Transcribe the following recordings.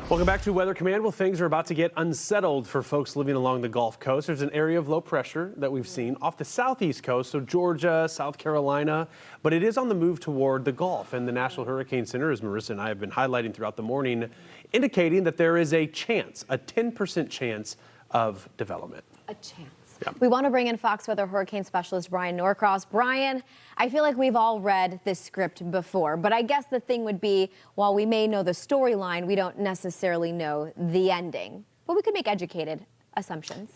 Welcome back to Weather Command. Well, things are about to get unsettled for folks living along the Gulf Coast. There's an area of low pressure that we've seen off the southeast coast, so Georgia, South Carolina, but it is on the move toward the Gulf. And the National Hurricane Center, as Marissa and I have been highlighting throughout the morning, indicating that there is a chance, a 10% chance of development. A chance. Yeah. We want to bring in Fox Weather hurricane specialist Bryan Norcross. Bryan, I feel like we've all read this script before, but I guess the thing would be, while we may know the storyline, we don't necessarily know the ending. But we could make educated assumptions.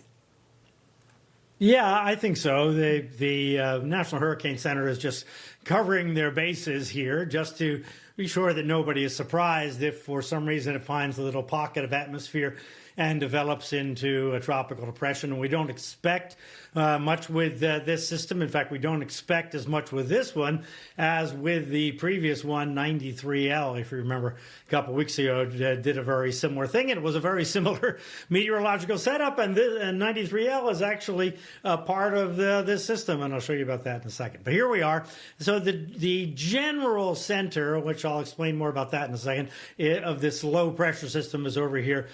Yeah, I think so. The National Hurricane Center is just covering their bases here just to be sure that nobody is surprised if for some reason it finds a little pocket of atmosphere and develops into a tropical depression. And we don't expect much with this system. In fact, we don't expect as much with this one as with the previous one, 93L. If you remember, a couple weeks ago, did a very similar thing. And it was a very similar meteorological setup. And 93L is actually part of this system. And I'll show you about that in a second. But here we are. So the general center, which I'll explain more about that in a second, of this low pressure system is over here,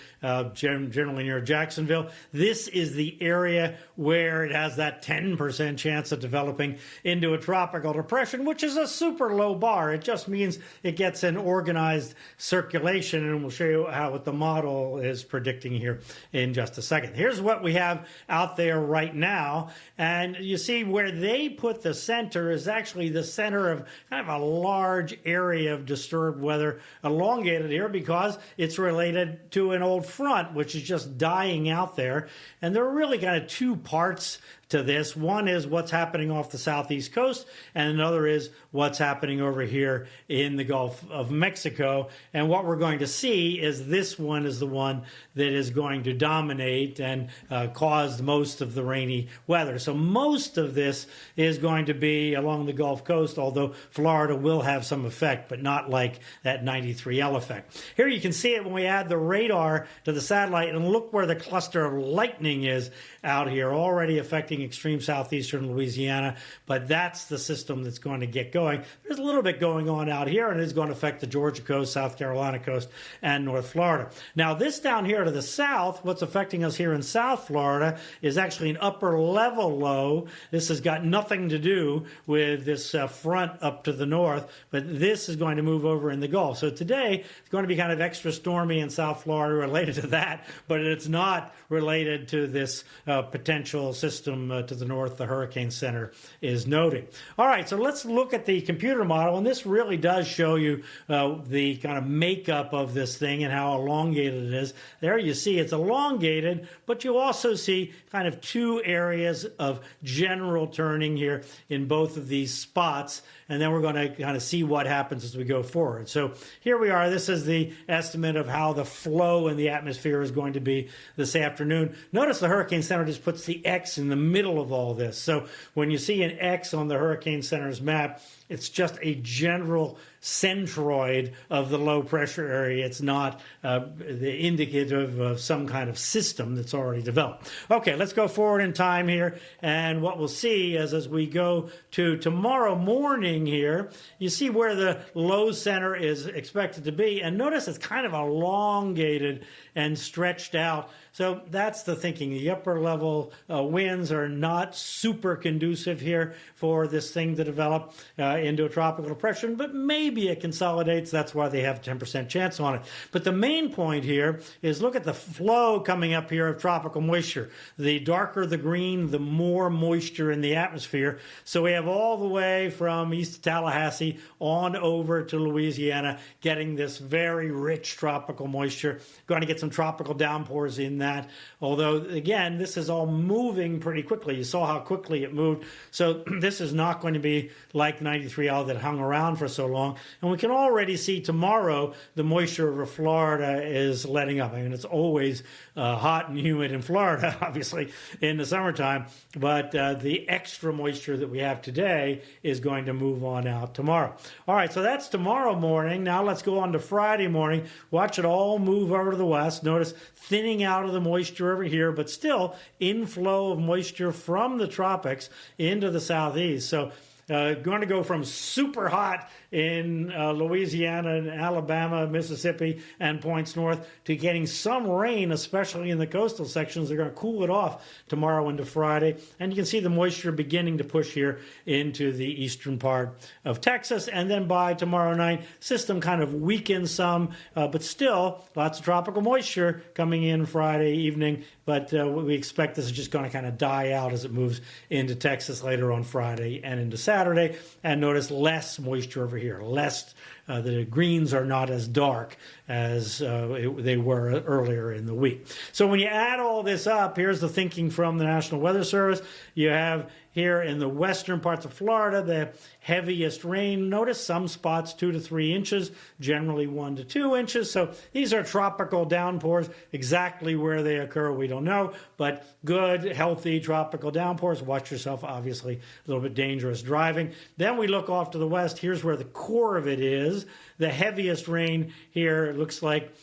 generally near Jacksonville. This is the area where it has that 10% chance of developing into a tropical depression, which is a super low bar. It just means it gets an organized circulation, and we'll show you what the model is predicting here in just a second. Here's what we have out there right now, and you see where they put the center is actually the center of kind of a large area of disturbed weather, elongated here because it's related to an old front, which is just dying out there. And there are really kind of two parts to this. One is what's happening off the southeast coast, and another is what's happening over here in the Gulf of Mexico. And what we're going to see is this one is the one that is going to dominate and cause most of the rainy weather. So most of this is going to be along the Gulf Coast, although Florida will have some effect, but not like that 93L effect. Here you can see it when we add the radar to the satellite, and look where the cluster of lightning is out here, already affecting extreme southeastern Louisiana, but that's the system that's going to get going. There's a little bit going on out here, and it's going to affect the Georgia coast, South Carolina coast, and North Florida. Now, this down here to the south, what's affecting us here in South Florida is actually an upper level low. This has got nothing to do with this front up to the north, but this is going to move over in the Gulf. So today, it's going to be kind of extra stormy in South Florida related to that, but it's not related to this potential system to the north the Hurricane Center is noting. All right, so let's look at the computer model, and this really does show you the kind of makeup of this thing and how elongated it is. There you see it's elongated, but you also see kind of two areas of general turning here in both of these spots, and then we're going to kind of see what happens as we go forward. So here we are. This is the estimate of how the flow in the atmosphere is going to be this afternoon. Notice the Hurricane Center just puts the X in the middle of all this. So when you see an X on the Hurricane Center's map, it's just a general centroid of the low pressure area. It's not the indicative of some kind of system that's already developed. Okay, let's go forward in time here. And what we'll see is as we go to tomorrow morning here, you see where the low center is expected to be. And notice it's kind of elongated and stretched out. So that's the thinking. The upper level winds are not super conducive here for this thing to develop into a tropical depression, but maybe it consolidates. That's why they have a 10% chance on it. But the main point here is look at the flow coming up here of tropical moisture. The darker the green, the more moisture in the atmosphere. So we have all the way from east of Tallahassee on over to Louisiana, getting this very rich tropical moisture. Going to get some tropical downpours in that. Although, again, this is all moving pretty quickly. You saw how quickly it moved. So this is not going to be like 93L that hung around for so long. And we can already see tomorrow the moisture over Florida is letting up. I mean, it's always hot and humid in Florida, obviously, in the summertime. But the extra moisture that we have today is going to move on out tomorrow. All right, so that's tomorrow morning. Now let's go on to Friday morning. Watch it all move over to the west. Notice thinning out of the moisture over here, but still inflow of moisture from the tropics into the southeast. So going to go from super hot in Louisiana and Alabama, Mississippi, and points north to getting some rain, especially in the coastal sections. They're going to cool it off tomorrow into Friday. And you can see the moisture beginning to push here into the eastern part of Texas. And then by tomorrow night, system kind of weakens some, but still lots of tropical moisture coming in Friday evening. But we expect this is just going to kind of die out as it moves into Texas later on Friday and into Saturday. And notice less moisture over here, less. The greens are not as dark as they were earlier in the week. So when you add all this up, here's the thinking from the National Weather Service. You have here in the western parts of Florida the heaviest rain. Notice some spots 2 to 3 inches, generally 1 to 2 inches. So these are tropical downpours. Exactly where they occur, we don't know, but good, healthy tropical downpours. Watch yourself, obviously, a little bit dangerous driving. Then we look off to the west. Here's where the core of it is. The heaviest rain here, it looks like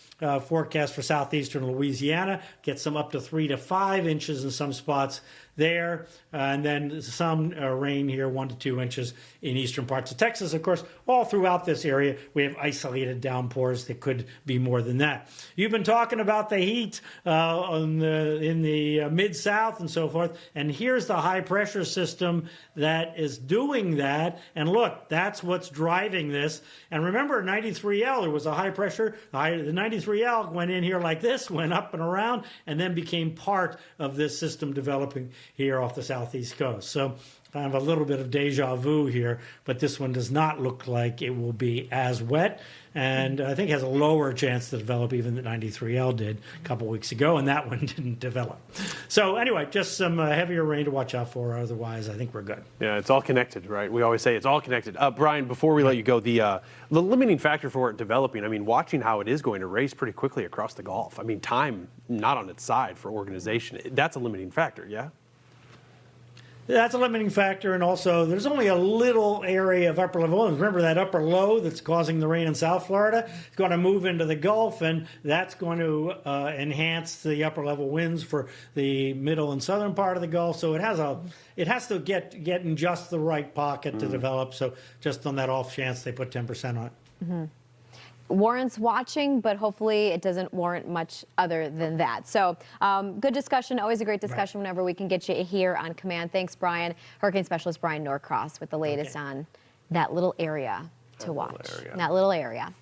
forecast for southeastern Louisiana, gets some up to 3 to 5 inches in some spots there, and then some rain here, 1 to 2 inches in eastern parts of Texas. Of course, all throughout this area, we have isolated downpours that could be more than that. You've been talking about the heat in the mid-south and so forth, and here's the high-pressure system that is doing that. And look, that's what's driving this. And remember, 93L, there was a high pressure. The 93L went in here like this, went up and around, and then became part of this system developing here off the southeast coast. So kind of a little bit of deja vu here, but this one does not look like it will be as wet, and I think has a lower chance to develop even than 93L did a couple weeks ago, and that one didn't develop. So anyway, just some heavier rain to watch out for. Otherwise, I think we're good. Yeah, it's all connected, right? We always say it's all connected. Brian, before we let you go, the limiting factor for it developing, I mean, watching how it is going to race pretty quickly across the Gulf. I mean, time not on its side for organization. That's a limiting factor, yeah? That's a limiting factor, and also there's only a little area of upper level winds. Remember that upper low that's causing the rain in South Florida? It's going to move into the Gulf, and that's going to enhance the upper level winds for the middle and southern part of the Gulf. So it has to get in just the right pocket to develop. So just on that off chance, they put 10% on it. Mm-hmm. Warrants watching, but hopefully it doesn't warrant much other than that. So good discussion, always a great discussion whenever we can get you here on command. Thanks, Brian. Hurricane Specialist Bryan Norcross with the latest on that little area to watch. That little area.